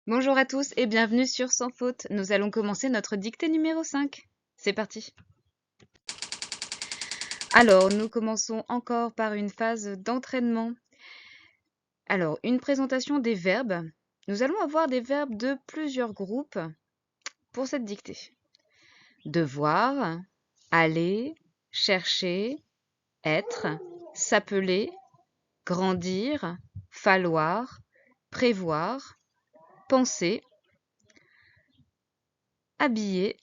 Bonjour à tous et bienvenue sur Sans Faute. Nous allons commencer notre dictée numéro 5. C'est parti. Alors, nous commençons encore par une phase d'entraînement. Alors, une présentation des verbes. Nous allons avoir des verbes de plusieurs groupes pour cette dictée. Devoir, aller, chercher, être, s'appeler, grandir, falloir, prévoir, penser, habiller,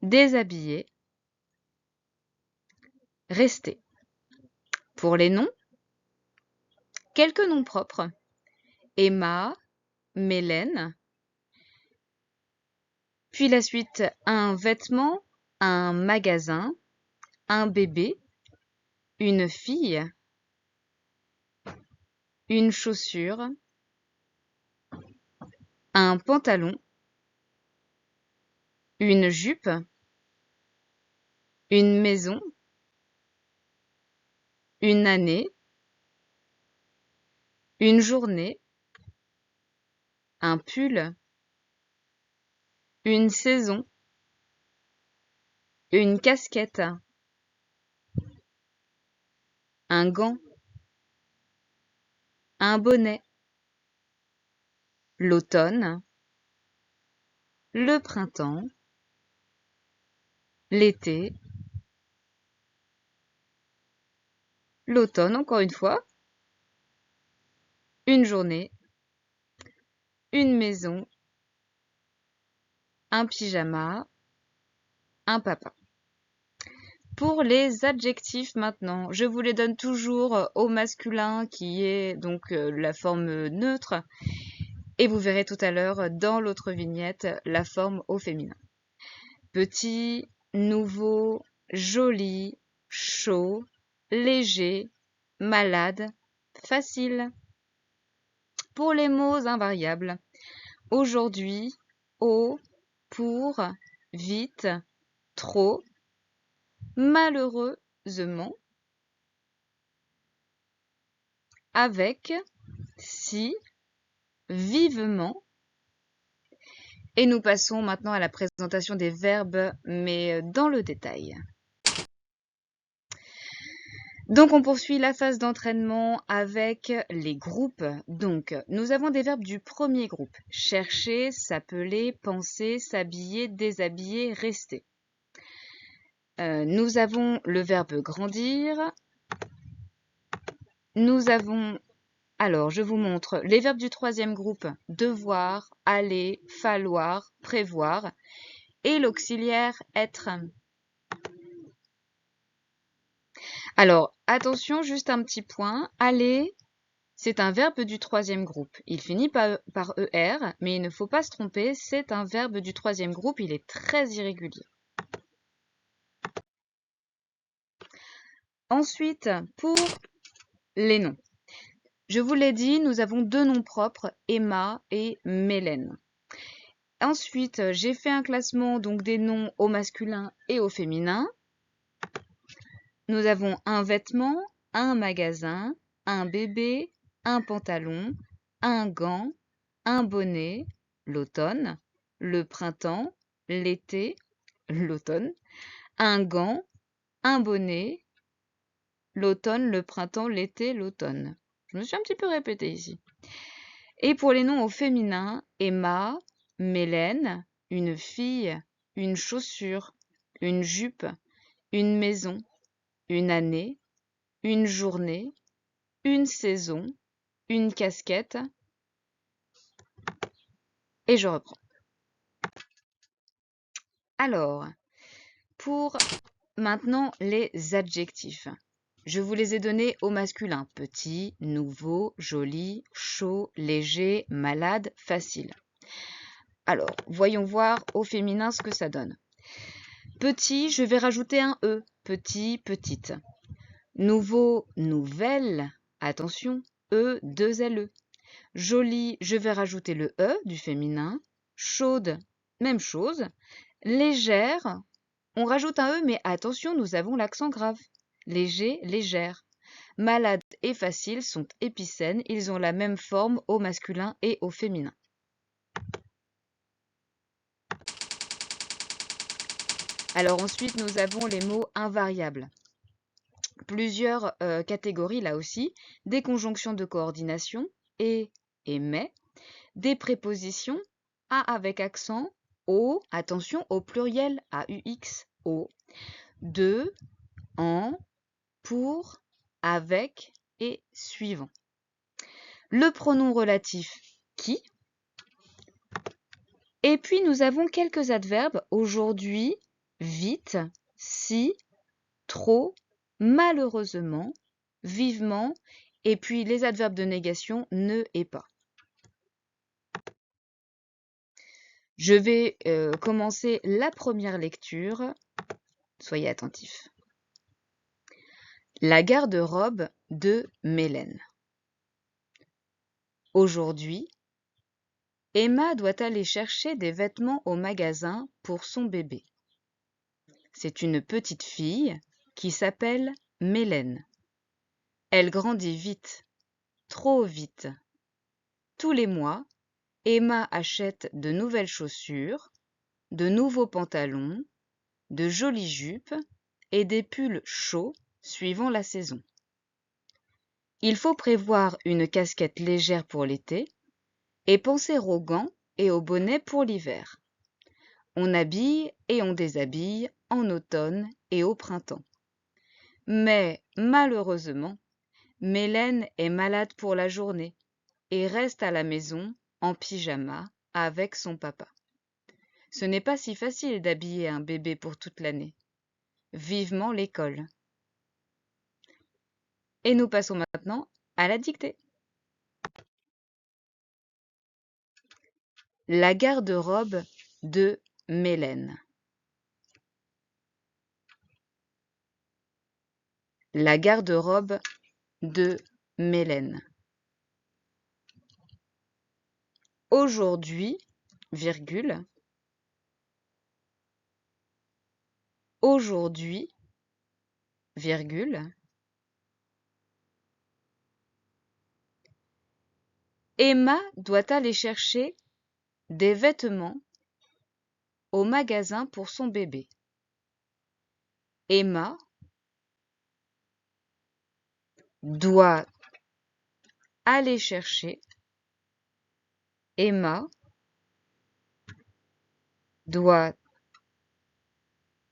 déshabiller, rester. Pour les noms, quelques noms propres. Emma, Mélène. Puis la suite, un vêtement, un magasin, un bébé, une fille, une chaussure, un pantalon, une jupe, une maison, une année, une journée, un pull, une saison, une casquette, un gant, un bonnet, l'automne, le printemps, l'été, l'automne encore une fois, une journée, une maison, un pyjama, un papa. Pour les adjectifs maintenant, je vous les donne toujours au masculin qui est donc la forme neutre et vous verrez tout à l'heure dans l'autre vignette la forme au féminin. Petit, nouveau, joli, chaud, léger, malade, facile. Pour les mots invariables, aujourd'hui, au, pour, vite, trop, malheureusement, avec, si, vivement. Et nous passons maintenant à la présentation des verbes, mais dans le détail. Donc on poursuit la phase d'entraînement avec les groupes. Donc nous avons des verbes du premier groupe. Chercher, s'appeler, penser, s'habiller, déshabiller, rester. Nous avons le verbe grandir. Nous avons, alors je vous montre les verbes du troisième groupe. Devoir, aller, falloir, prévoir. Et l'auxiliaire être. Alors attention, juste un petit point. Aller, c'est un verbe du troisième groupe. Il finit par ER, mais il ne faut pas se tromper, c'est un verbe du troisième groupe, il est très irrégulier. Ensuite, pour les noms. Je vous l'ai dit, nous avons deux noms propres, Emma et Mélène. Ensuite, j'ai fait un classement donc des noms au masculin et au féminin. Nous avons un vêtement, un magasin, un bébé, un pantalon, un gant, un bonnet, l'automne, le printemps, l'été, l'automne, un gant, un bonnet, l'automne, le printemps, l'été, l'automne. Je me suis un petit peu répétée ici. Et pour les noms au féminin, Emma, Mélène, une fille, une chaussure, une jupe, une maison, une année, une journée, une saison, une casquette, et je reprends. Alors, pour maintenant les adjectifs. Je vous les ai donnés au masculin. Petit, nouveau, joli, chaud, léger, malade, facile. Alors, voyons voir au féminin ce que ça donne. Petit, je vais rajouter un E. Petit, petite. Nouveau, nouvelle. Attention, E, deux LE. Joli, je vais rajouter le E du féminin. Chaude, même chose. Légère, on rajoute un E, mais attention, nous avons l'accent grave. Léger, légère. Malade et facile sont épicènes, ils ont la même forme au masculin et au féminin. Alors ensuite, nous avons les mots invariables. Plusieurs catégories là aussi, des conjonctions de coordination, et mais, des prépositions, à avec accent, au, attention au pluriel, AUX, au, de, en, pour, avec et suivant. Le pronom relatif qui. Et puis nous avons quelques adverbes aujourd'hui, vite, si, trop, malheureusement, vivement, et puis les adverbes de négation ne et pas. Je vais commencer la première lecture. Soyez attentifs. La garde-robe de Mélène. Aujourd'hui, Emma doit aller chercher des vêtements au magasin pour son bébé. C'est une petite fille qui s'appelle Mélène. Elle grandit vite, trop vite. Tous les mois, Emma achète de nouvelles chaussures, de nouveaux pantalons, de jolies jupes et des pulls chauds suivant la saison. Il faut prévoir une casquette légère pour l'été et penser aux gants et aux bonnets pour l'hiver. On habille et on déshabille en automne et au printemps. Mais malheureusement, Mélène est malade pour la journée et reste à la maison en pyjama avec son papa. Ce n'est pas si facile d'habiller un bébé pour toute l'année. Vivement l'école. Et nous passons maintenant à la dictée. La garde-robe de Mélène. La garde-robe de Mélène. Aujourd'hui, virgule. Aujourd'hui, virgule. Emma doit aller chercher des vêtements au magasin pour son bébé. Emma doit aller chercher. Emma doit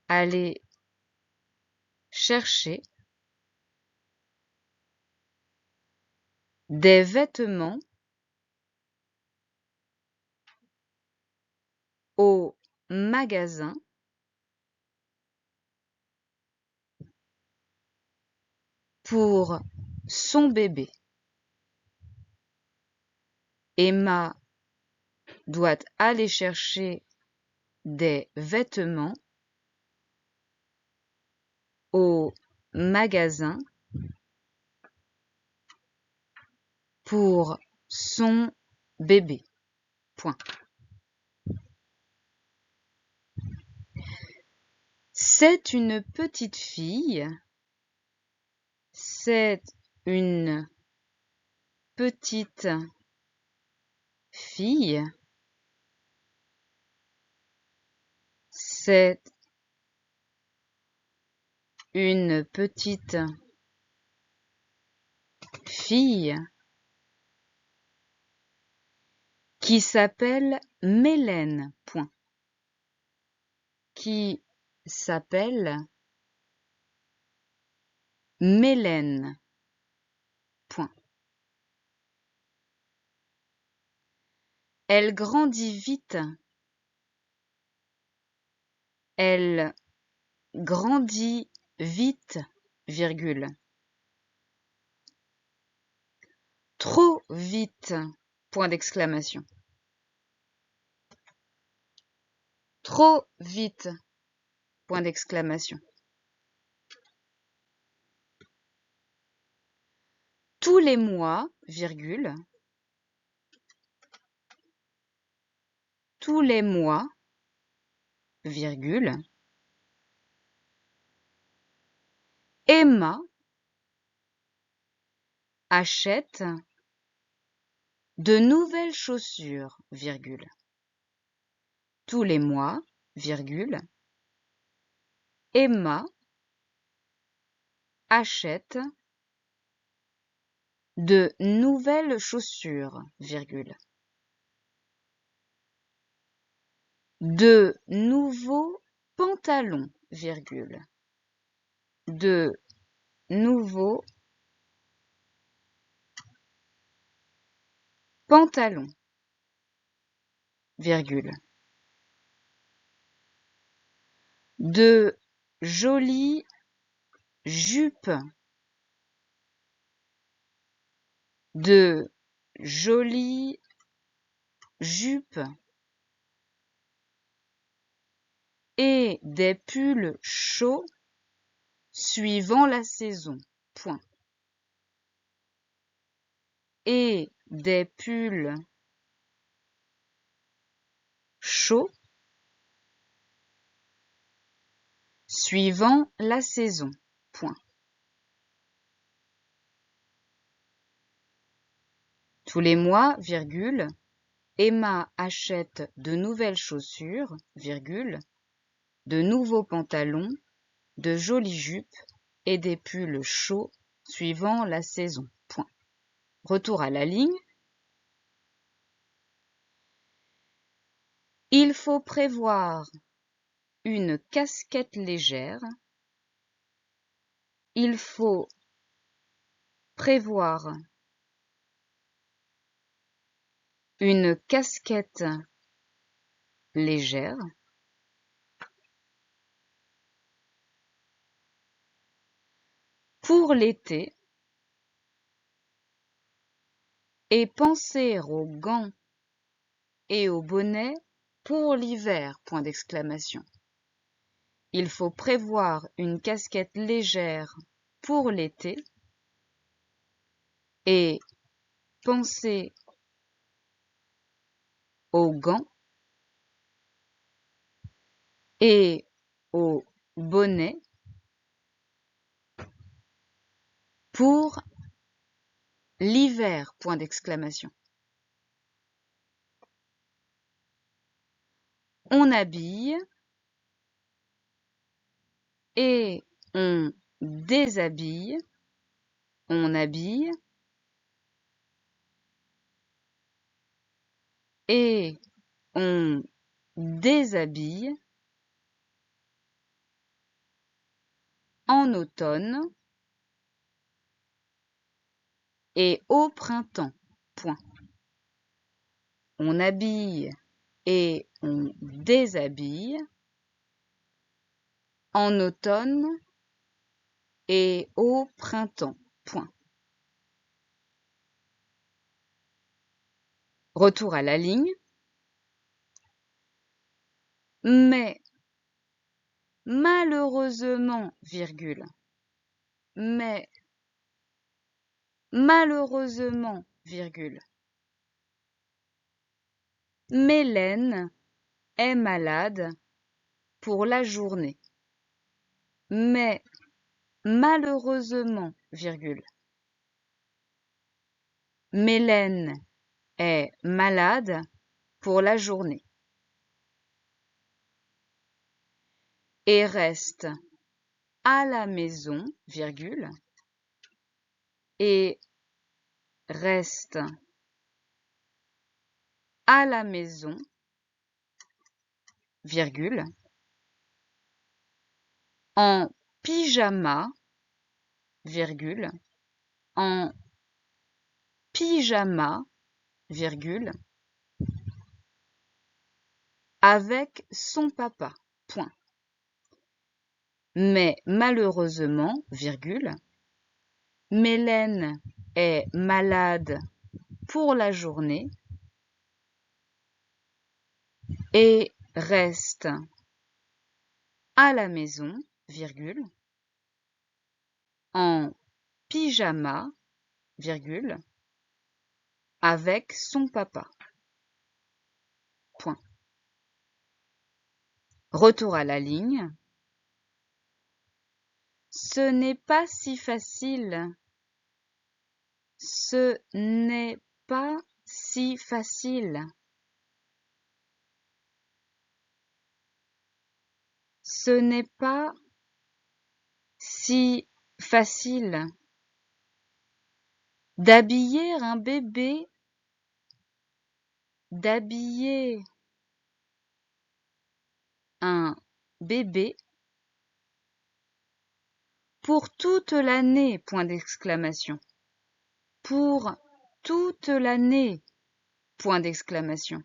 aller chercher des vêtements au magasin pour son bébé. Emma doit aller chercher des vêtements au magasin pour son bébé. Point. C'est une petite fille. C'est une petite fille. C'est une petite fille qui s'appelle Mélène. Point. Qui s'appelle Mélène. Point. Elle grandit vite. Elle grandit vite, virgule. Trop vite, point d'exclamation. Trop vite, point d'exclamation. Tous les mois, virgule. Tous les mois, virgule. Emma achète de nouvelles chaussures, virgule. Tous les mois, virgule. Emma achète de nouvelles chaussures, virgule. De nouveaux pantalons, virgule. De nouveaux pantalons, virgule. De jolies jupes. De jolies jupes. Et des pulls chauds suivant la saison. Point. Et des pulls chauds suivant la saison. Point. Tous les mois, virgule, Emma achète de nouvelles chaussures, virgule, de nouveaux pantalons, de jolies jupes et des pulls chauds suivant la saison. Point. Retour à la ligne. Il faut prévoir une casquette légère. Il faut prévoir une casquette légère. Pour l'été et penser aux gants et aux bonnets pour l'hiver, point d'exclamation. Il faut prévoir une casquette légère pour l'été et penser aux gants et aux bonnets pour l'hiver, point d'exclamation. On habille et on déshabille. On habille et on déshabille en automne et au printemps. Point. On habille et on déshabille en automne et au printemps. Point. Retour à la ligne. Mais malheureusement, virgule. Mais malheureusement, virgule. Mélène est malade pour la journée. Mais malheureusement, virgule. Mélène est malade pour la journée. Et reste à la maison, virgule. Et reste à la maison, virgule. En pyjama, virgule. En pyjama, virgule. Avec son papa. Point. Mais malheureusement, virgule, Mélène est malade pour la journée et reste à la maison, virgule, en pyjama, virgule, avec son papa. Point. Retour à la ligne. Ce n'est pas si facile Ce n'est pas si facile. Ce n'est pas si facile d'habiller un bébé, d'habiller un bébé pour toute l'année, point d'exclamation. Pour toute l'année, point d'exclamation.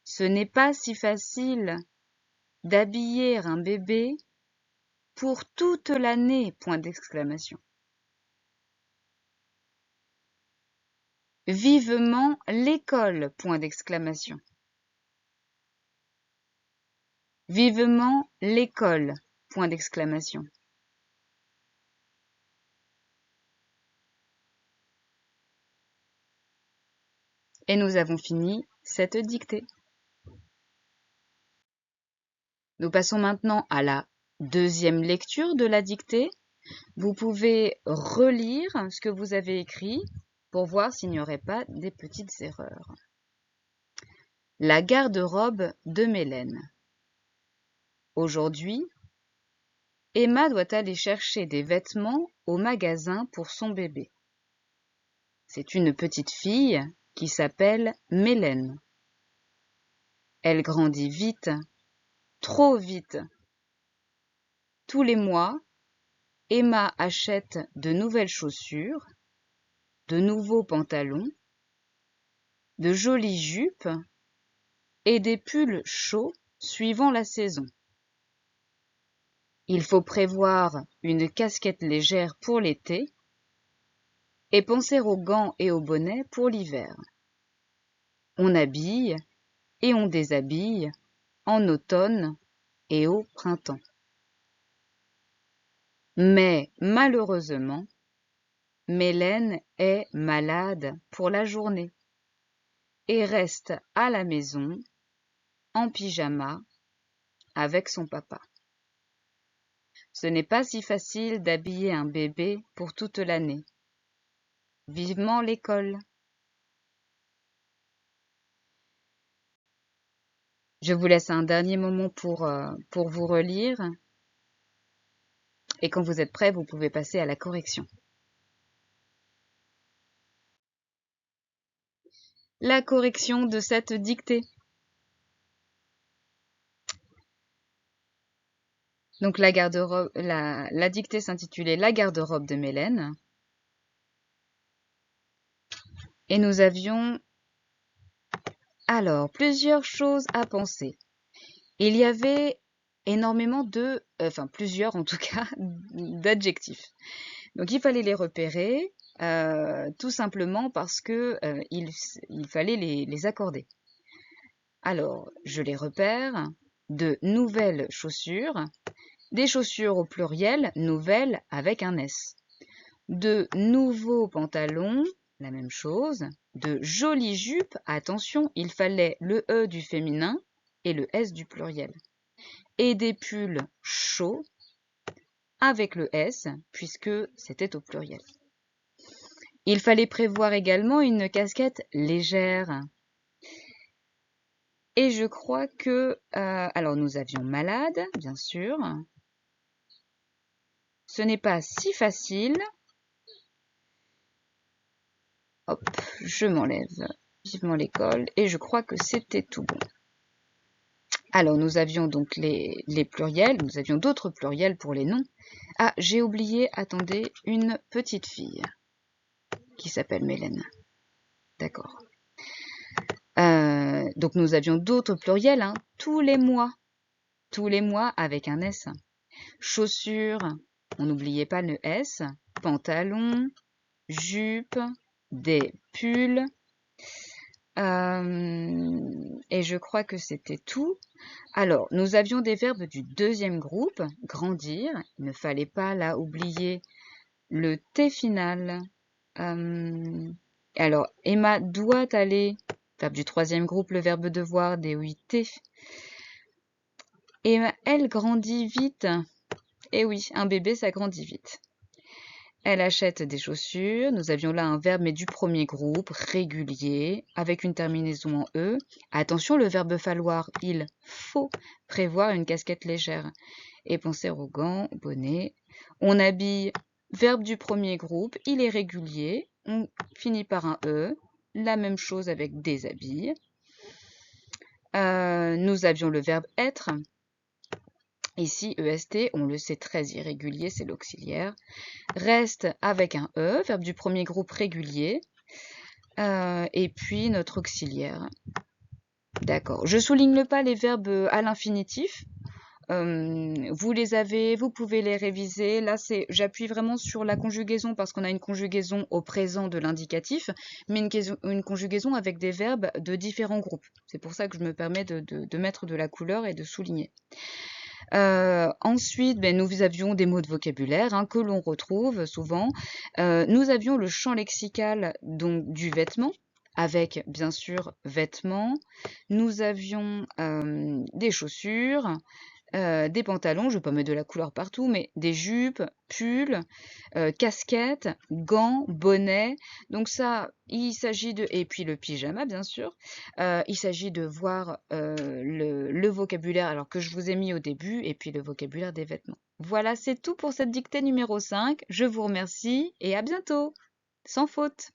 Ce n'est pas si facile d'habiller un bébé pour toute l'année, point d'exclamation. Vivement l'école, point d'exclamation. Vivement l'école, point d'exclamation. Et nous avons fini cette dictée. Nous passons maintenant à la deuxième lecture de la dictée. Vous pouvez relire ce que vous avez écrit pour voir s'il n'y aurait pas des petites erreurs. La garde-robe de Mélène. Aujourd'hui, Emma doit aller chercher des vêtements au magasin pour son bébé. C'est une petite fille qui s'appelle Mélène. Elle grandit vite, trop vite. Tous les mois, Emma achète de nouvelles chaussures, de nouveaux pantalons, de jolies jupes et des pulls chauds suivant la saison. Il faut prévoir une casquette légère pour l'été et penser aux gants et aux bonnets pour l'hiver. On habille et on déshabille en automne et au printemps. Mais malheureusement, Mélène est malade pour la journée et reste à la maison en pyjama avec son papa. Ce n'est pas si facile d'habiller un bébé pour toute l'année. Vivement l'école. Je vous laisse un dernier moment pour vous relire. Et quand vous êtes prêts, vous pouvez passer à la correction. La correction de cette dictée. Donc la dictée s'intitulait La garde-robe de Mélène. Et nous avions alors plusieurs choses à penser. Il y avait énormément plusieurs en tout cas, d'adjectifs. Donc il fallait les repérer, tout simplement parce que il fallait les accorder. Alors, je les repère. De nouvelles chaussures, des chaussures au pluriel, nouvelles avec un S. De nouveaux pantalons, la même chose. De jolies jupes, attention, il fallait le E du féminin et le S du pluriel. Et des pulls chauds avec le S, puisque c'était au pluriel. Il fallait prévoir également une casquette légère. Et je crois que... alors, nous avions malade, bien sûr. Ce n'est pas si facile. Hop, je m'enlève vivement l'école. Et je crois que c'était tout bon. Alors, nous avions donc les pluriels. Nous avions d'autres pluriels pour les noms. Ah, j'ai oublié, attendez, une petite fille qui s'appelle Mélène. D'accord. Donc, nous avions d'autres pluriels, hein, tous les mois avec un S. Chaussures, on n'oubliait pas le S. Pantalon, jupe, des pulls. Et je crois que c'était tout. Alors, nous avions des verbes du deuxième groupe, grandir. Il ne fallait pas là oublier le T final. Alors, Emma doit aller, verbe du troisième groupe, le verbe devoir, D-O-I-T. Et elle grandit vite. Eh oui, un bébé, ça grandit vite. Elle achète des chaussures. Nous avions là un verbe, mais du premier groupe, régulier, avec une terminaison en E. Attention, le verbe falloir, il faut prévoir une casquette légère. Et penser aux gants, au bonnet. On habille, verbe du premier groupe, il est régulier. On finit par un E. La même chose avec déshabille. Nous avions le verbe être. Ici, EST, on le sait, très irrégulier, c'est l'auxiliaire. Reste avec un E, verbe du premier groupe régulier. Et puis notre auxiliaire. D'accord. Je souligne pas les verbes à l'infinitif. Vous les avez, vous pouvez les réviser. Là, j'appuie vraiment sur la conjugaison parce qu'on a une conjugaison au présent de l'indicatif, mais une conjugaison avec des verbes de différents groupes. C'est pour ça que je me permets de mettre de la couleur et de souligner. Ensuite, nous avions des mots de vocabulaire que l'on retrouve souvent. Nous avions le champ lexical donc du vêtement, avec bien sûr vêtements. Nous avions des chaussures, des pantalons, je ne vais pas mettre de la couleur partout, mais des jupes, pulls, casquettes, gants, bonnets. Donc ça, il s'agit de... Et puis le pyjama, bien sûr. Il s'agit de voir le vocabulaire alors que je vous ai mis au début, et puis le vocabulaire des vêtements. Voilà, c'est tout pour cette dictée numéro 5. Je vous remercie et à bientôt. Sans faute.